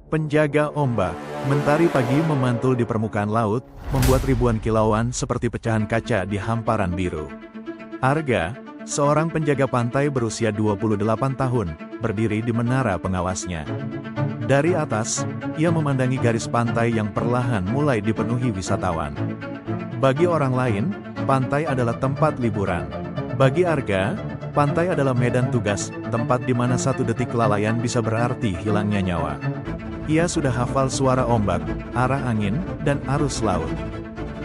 Penjaga ombak, mentari pagi memantul di permukaan laut, membuat ribuan kilauan seperti pecahan kaca di hamparan biru. Arga, seorang penjaga pantai berusia 28 tahun, berdiri di menara pengawasnya. Dari atas, ia memandangi garis pantai yang perlahan mulai dipenuhi wisatawan. Bagi orang lain, pantai adalah tempat liburan. Bagi Arga, pantai adalah medan tugas, tempat di mana satu detik kelalaian bisa berarti hilangnya nyawa. Ia sudah hafal suara ombak, arah angin, dan arus laut.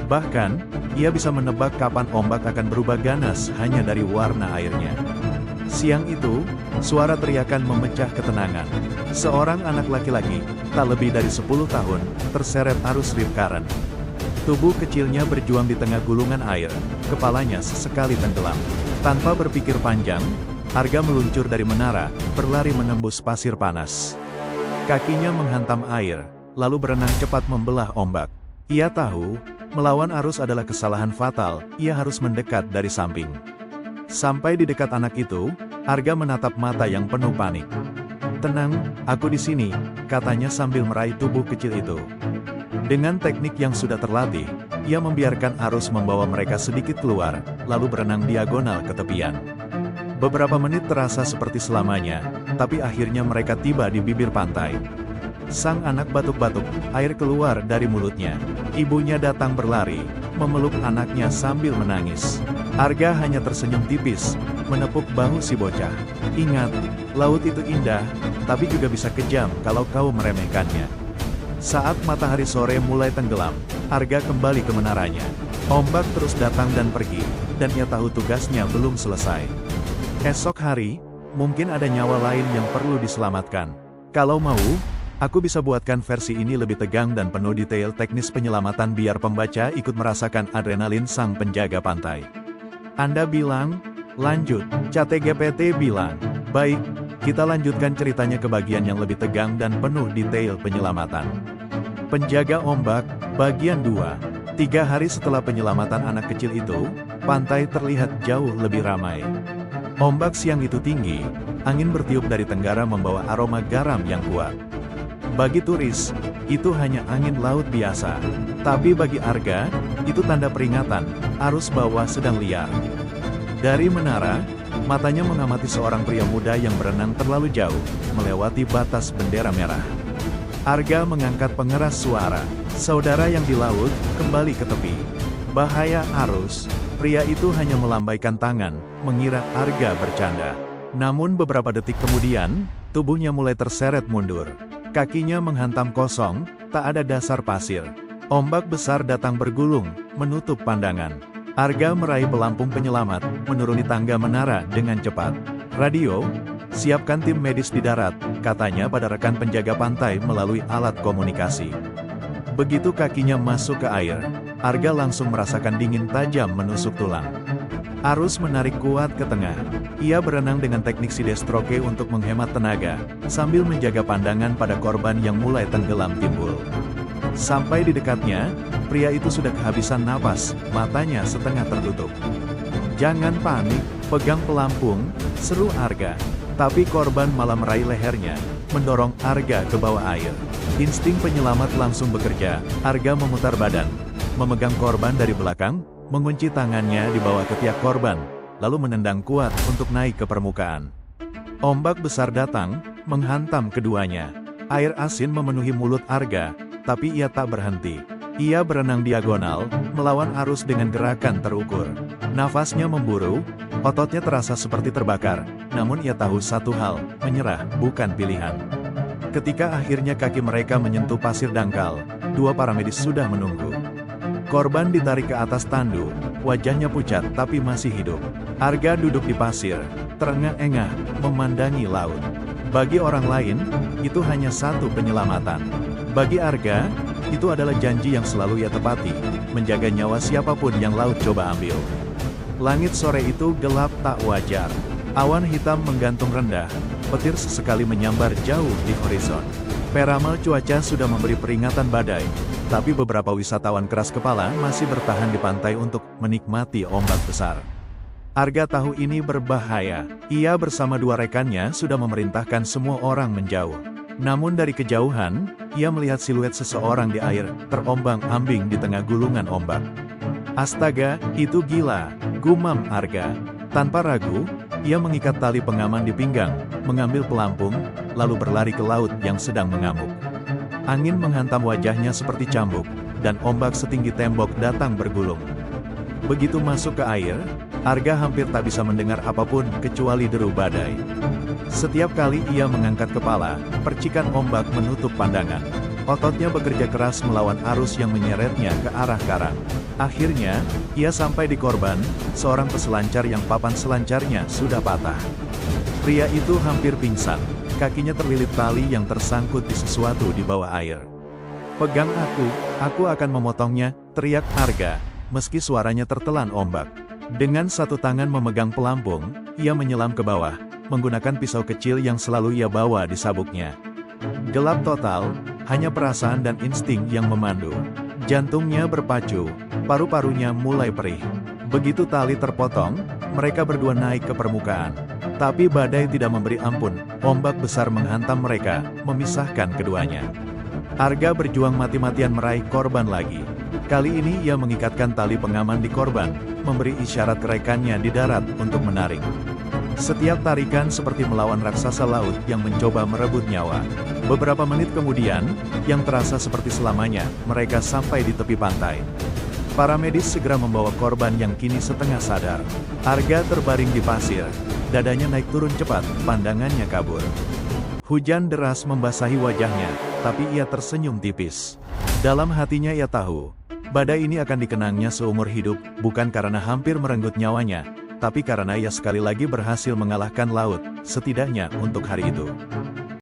Bahkan, ia bisa menebak kapan ombak akan berubah ganas hanya dari warna airnya. Siang itu, suara teriakan memecah ketenangan. Seorang anak laki-laki, tak lebih dari 10 tahun, terseret arus rip current. Tubuh kecilnya berjuang di tengah gulungan air, kepalanya sesekali tenggelam. Tanpa berpikir panjang, Arga meluncur dari menara, berlari menembus pasir panas. Kakinya menghantam air, lalu berenang cepat membelah ombak. Ia tahu, melawan arus adalah kesalahan fatal, ia harus mendekat dari samping. Sampai di dekat anak itu, Arga menatap mata yang penuh panik. "Tenang, aku di sini," katanya sambil meraih tubuh kecil itu. Dengan teknik yang sudah terlatih, ia membiarkan arus membawa mereka sedikit keluar, lalu berenang diagonal ke tepian. Beberapa menit terasa seperti selamanya, tapi akhirnya mereka tiba di bibir pantai. Sang anak batuk-batuk, air keluar dari mulutnya. Ibunya datang berlari, memeluk anaknya sambil menangis. Arga hanya tersenyum tipis, menepuk bahu si bocah. "Ingat, laut itu indah, tapi juga bisa kejam kalau kau meremehkannya." Saat matahari sore mulai tenggelam, Arga kembali ke menaranya. Ombak terus datang dan pergi, dan ia tahu tugasnya belum selesai. Esok hari, mungkin ada nyawa lain yang perlu diselamatkan. Kalau mau, aku bisa buatkan versi ini lebih tegang dan penuh detail teknis penyelamatan biar pembaca ikut merasakan adrenalin sang penjaga pantai. Anda bilang, lanjut, ChatGPT bilang, baik, kita lanjutkan ceritanya ke bagian yang lebih tegang dan penuh detail penyelamatan. Penjaga ombak, bagian 2. 3 hari setelah penyelamatan anak kecil itu, pantai terlihat jauh lebih ramai. Ombak siang itu tinggi, angin bertiup dari tenggara membawa aroma garam yang kuat. Bagi turis, itu hanya angin laut biasa. Tapi bagi Arga, itu tanda peringatan, arus bawah sedang liar. Dari menara, matanya mengamati seorang pria muda yang berenang terlalu jauh, melewati batas bendera merah. Arga mengangkat pengeras suara, "Saudara yang di laut, kembali ke tepi. Bahaya arus." Pria itu hanya melambaikan tangan, mengira Arga bercanda. Namun beberapa detik kemudian, tubuhnya mulai terseret mundur. Kakinya menghantam kosong, tak ada dasar pasir. Ombak besar datang bergulung, menutup pandangan. Arga meraih pelampung penyelamat, menuruni tangga menara dengan cepat. "Radio, siapkan tim medis di darat," katanya pada rekan penjaga pantai melalui alat komunikasi. Begitu kakinya masuk ke air, Arga langsung merasakan dingin tajam menusuk tulang. Arus menarik kuat ke tengah. Ia berenang dengan teknik sidestroke untuk menghemat tenaga, sambil menjaga pandangan pada korban yang mulai tenggelam timbul. Sampai di dekatnya, pria itu sudah kehabisan napas, matanya setengah tertutup. "Jangan panik, pegang pelampung," seru Arga. Tapi korban malah meraih lehernya, mendorong Arga ke bawah air. Insting penyelamat langsung bekerja. Arga memutar badan, memegang korban dari belakang, mengunci tangannya di bawah ketiak korban, lalu menendang kuat untuk naik ke permukaan. Ombak besar datang, menghantam keduanya. Air asin memenuhi mulut Arga, tapi ia tak berhenti. Ia berenang diagonal, melawan arus dengan gerakan terukur. Nafasnya memburu, ototnya terasa seperti terbakar, namun ia tahu satu hal, menyerah bukan pilihan. Ketika akhirnya kaki mereka menyentuh pasir dangkal, 2 paramedis sudah menunggu. Korban ditarik ke atas tandu, wajahnya pucat tapi masih hidup. Arga duduk di pasir, terengah-engah, memandangi laut. Bagi orang lain, itu hanya satu penyelamatan. Bagi Arga, itu adalah janji yang selalu ia tepati, menjaga nyawa siapapun yang laut coba ambil. Langit sore itu gelap tak wajar. Awan hitam menggantung rendah, petir sesekali menyambar jauh di horizon. Peramal cuaca sudah memberi peringatan badai, tapi beberapa wisatawan keras kepala masih bertahan di pantai untuk menikmati ombak besar. Arga tahu ini berbahaya. Ia bersama 2 rekannya sudah memerintahkan semua orang menjauh. Namun dari kejauhan, ia melihat siluet seseorang di air, terombang-ambing di tengah gulungan ombak. Astaga, itu gila, gumam Arga. Tanpa ragu, ia mengikat tali pengaman di pinggang, mengambil pelampung, lalu berlari ke laut yang sedang mengamuk. Angin menghantam wajahnya seperti cambuk, dan ombak setinggi tembok datang bergulung. Begitu masuk ke air, Arga hampir tak bisa mendengar apapun kecuali deru badai. Setiap kali ia mengangkat kepala, percikan ombak menutup pandangan. Ototnya bekerja keras melawan arus yang menyeretnya ke arah karang. Akhirnya, ia sampai di korban, seorang peselancar yang papan selancarnya sudah patah. Pria itu hampir pingsan, kakinya terlilit tali yang tersangkut di sesuatu di bawah air. "Pegang aku akan memotongnya," teriak Arga, meski suaranya tertelan ombak. Dengan satu tangan memegang pelampung, ia menyelam ke bawah, menggunakan pisau kecil yang selalu ia bawa di sabuknya. Gelap total, hanya perasaan dan insting yang memandu. Jantungnya berpacu, paru-parunya mulai perih. Begitu tali terpotong, mereka berdua naik ke permukaan. Tapi badai tidak memberi ampun, ombak besar menghantam mereka, memisahkan keduanya. Arga berjuang mati-matian meraih korban lagi. Kali ini ia mengikatkan tali pengaman di korban, memberi isyarat ke rekannya di darat untuk menarik. Setiap tarikan seperti melawan raksasa laut yang mencoba merebut nyawa. Beberapa menit kemudian, yang terasa seperti selamanya, mereka sampai di tepi pantai. Para medis segera membawa korban yang kini setengah sadar. Arga terbaring di pasir, dadanya naik turun cepat, pandangannya kabur. Hujan deras membasahi wajahnya, tapi ia tersenyum tipis. Dalam hatinya ia tahu, badai ini akan dikenangnya seumur hidup, bukan karena hampir merenggut nyawanya, tapi karena ia sekali lagi berhasil mengalahkan laut, setidaknya untuk hari itu.